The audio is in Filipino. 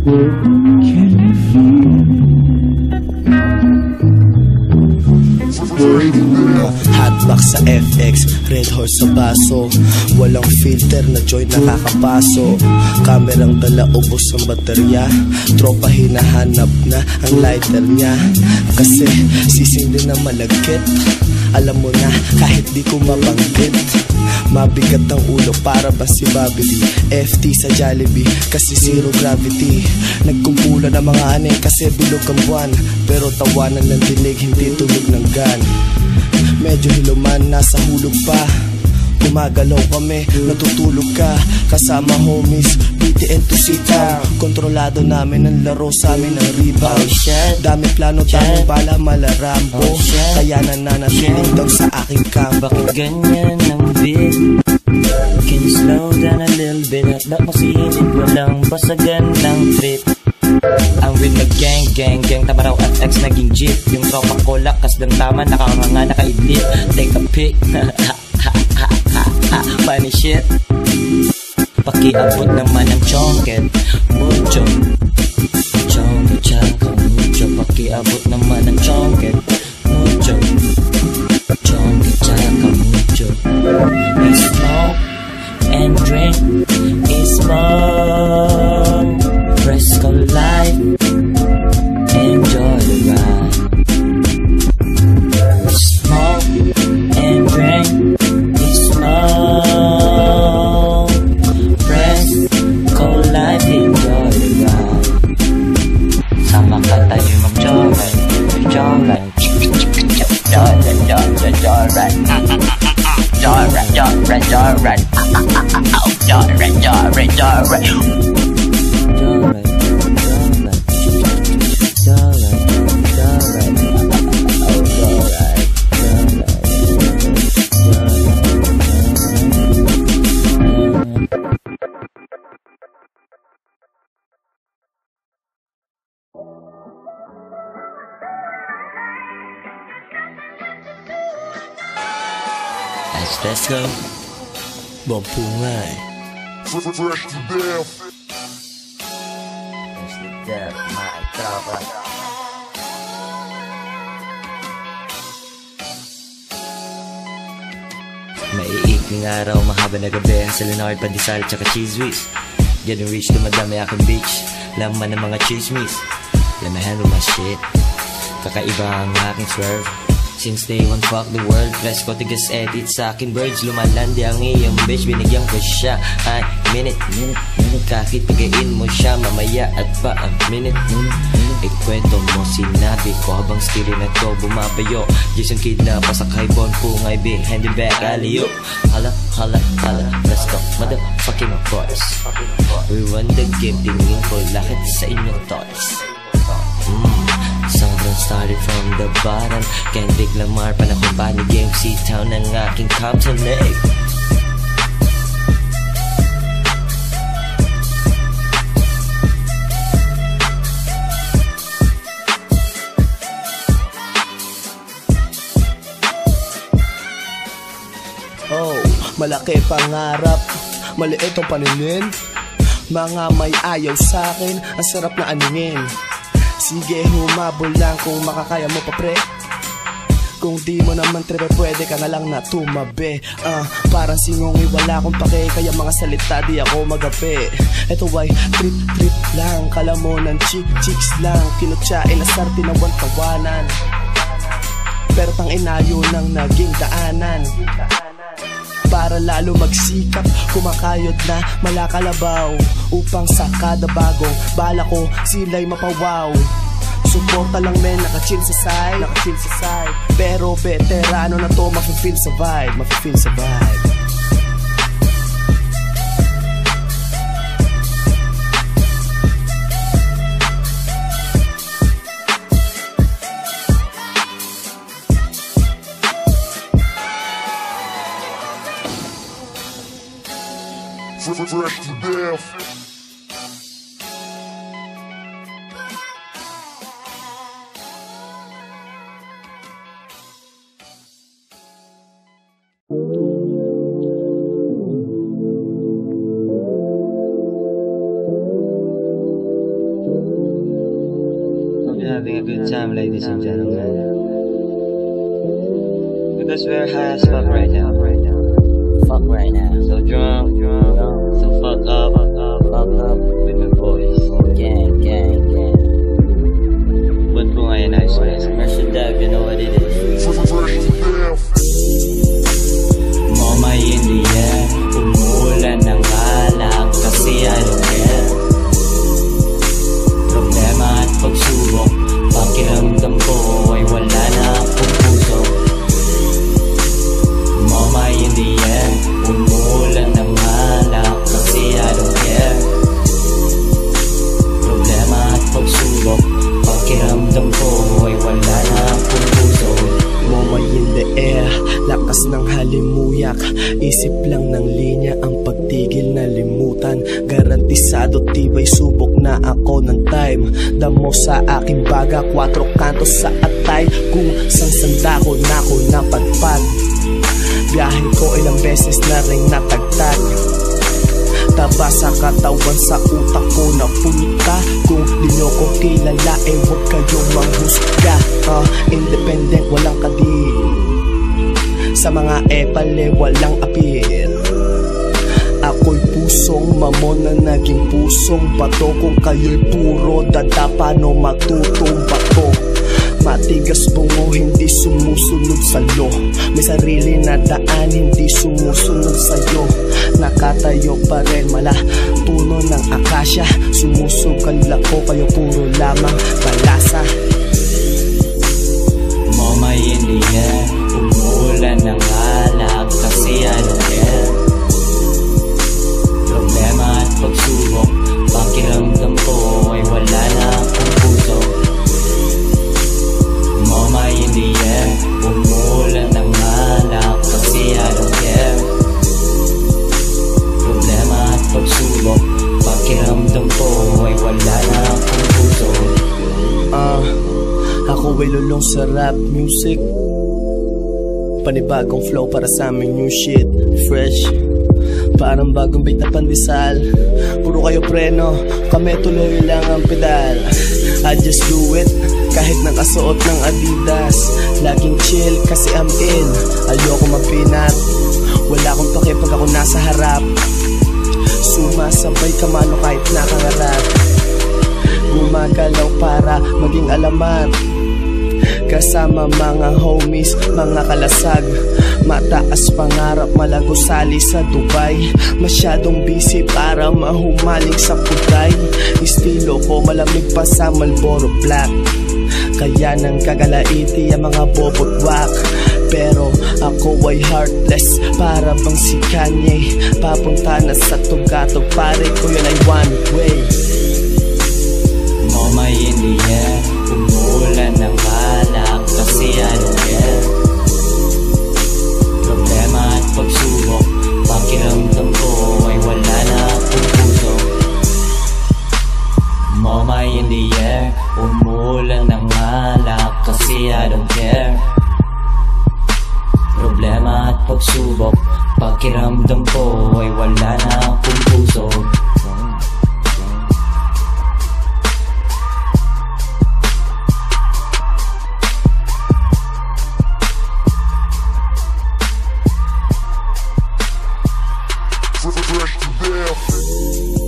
Can you Hotbox sa FX, Red Horse sa baso. Walang filter na joy nakakapaso. Kamerang dala, ubos ang baterya. Tropa hinahanap na ang lighter niya. Kasi sising din na malagkit. Alam mo na kahit di ko mabanggit. Mabigat ang ulo para ba si Bobby D. FT sa Jollibee kasi zero gravity. Nagkumpulan ng mga aneng kasi bilog ang buwan. Pero tawanan ng dinig, hindi tunog ng gun. Medyo hiluman, nasa hulog pa. Gumagalaw kami, natutulog ka. Kasama homies, BTN to sitaw. Kontrolado namin ang laro sa amin ng rebound. Dami plano, tamang bala, malarambo. Kaya nananatiling daw sa aking kampo. Bakit ganyan ang beat? Can you slow down a little bit? At masinit, walang basagan ng trip. Ang win mag-gang, tama raw at X naging jeep. Yung tropa ko lakas ng tama, nakakanga, nakaidlip. Take a pic, funny shit. Pakiabot naman ang chonket, mucho. Chonket, chaka, mucho. Pakiabot naman ang chonket, mucho. Chonket, chaka, mucho. We smoke and drink, is smoke. Fresco life, enjoy the ride. Smoke and drink, we smoke. Fresco life, enjoy the ride. Sama ka tayo mag-joyride, joyride. Joyride, joyride, joyride. Joyride, joyride, joyride. Joyride, joyride, joyride. Let's go. Bampungay. Fresh to death. Fresh to death, my tropa. Maiikling araw, mahaba na gabi. Sa Leonard, Pandesal, tsaka cheese whiz. Getting rich to madami aking beach. Laman ng mga chismis. Let me handle my shit. Kakaiba ang aking swerve. Since day one, fuck the world. Fresco, tigas edit sa akin birds. Lumalandi ang iyong bitch, binigyan ko siya. Ay, minute. Kahit pigain mo siya mamaya at pa ang minute. Ikwento mo, sinabi ko habang stili na to bumabayo. Jason Kidd na pasakay bon, pungay big, handy back, alley-oop. Hala, Fresco, motherfucking boys. We won the game, tingin ko lahat sa inyong thoughts. Someone started from the bottom. Kendrick Lamar, panahon pa ni Game C-Town ng aking Compton leg. Oh, malaki pangarap, maliit ang paningin. Mga may ayaw sa'kin, ang sarap na aningin. Sige, humabol lang kung makakaya mo pa pre. Kung di mo naman trebe, pwede ka na lang na tumabi. Parang singongi, wala akong pake. Kaya mga salita di ako magapi. Eto ay trip lang. Kala mo ng chicks lang. Kinutsain na sarti na tawanan. Pero tang inayo nang naging daanan. Para lalo magsikap, kumakayod na malakalabaw. Upang sa kada bagong bala ko, sila'y mapawaw. Suporta lang men, naka-chill sa side. Pero veterano na to, mafe-feel sa vibe. Fresh to death. having a good time, ladies and gentlemen. Because we're high as fuck right now. Fuck right now. So drunk, so fuck up with the boys. Gang. Ba't po ngayon ay stress? Commercial Dev, you know what it is. Fresh to death. Momay in the air, umuulan ng alak kasi I don't care. Problema at pagsubok, pakiramdam ko ay wala na akong puso. Momay in the air, umuulan ng alak kasi I don't care. Problema at pagsubok, pakiramdam ko ay wala na akong puso. Momay in the air, lakas ng halimuyak. Isip lang ng linya ang pagtigil na limutan. Garantisado tibay, subok na ako ng time. Damo sa aking baga, 4 kantos sa atay. Kung sang sandako na ako napadpad, biyahe ko ilang beses na rin natagtag. Taba sa katawan, sa utak ko na punta. Kung di nyo ko kilala, huwag kayong manghusga. Independent, walang kadil. Sa mga epale, walang apil. Ako'y pusong mamon na naging pusong bato. Kung kayo'y puro dada, paano matutumba ko? Matigas bungo, hindi sumusunod sa law. May sarili na daan, hindi sumusunod sa'yo. Nakatayo pa rin, mala puno ng akasya. Sumusugal ako, kayo puro lamang balasa. Momay in the air, umuulan ng alak kasi I don't care. Problema at pagsubok, pakiramdam ko ay wala na akong puso. Momay in the air, umuulan ng alak kasi I don't care. Problema at pagsubok, pakiramdam ko ay wala na akong puso. Ako ay lulong sa rap music. Panibagong flow para sa aming new shit. Fresh, parang bagong beat na pandesal. Puro kayo preno, kami tuloy lang ang pedal. I just do it, kahit nakasuot ng Adidas. Laging chill kasi I'm in, ayoko magpinat. Wala akong pake pag ako nasa harap. Sumasabay kamano kahit nakangarap. Gumagalaw para maging alamat. Kasama mga homies, mga kalasag. Mataas pangarap, malago sali sa Dubai. Masyadong busy para mahumaling sa putay. Estilo ko malamig pa sa Marlboro Black. Kaya nang kagalaiti ang mga bobotwak. Pero ako ay heartless, para bang si Kanye. Papunta na sa tugatog, pare ko yun ay one way. Momay in the air, umuulan ng alak kasi I don't care. Problema at pagsubok, pakiramdam ko ay wala na akong puso. Momay in the air, umuulan ng alak kasi I don't care. Problema at pagsubok, pakiramdam ko ay wala na akong puso. Fresh to death.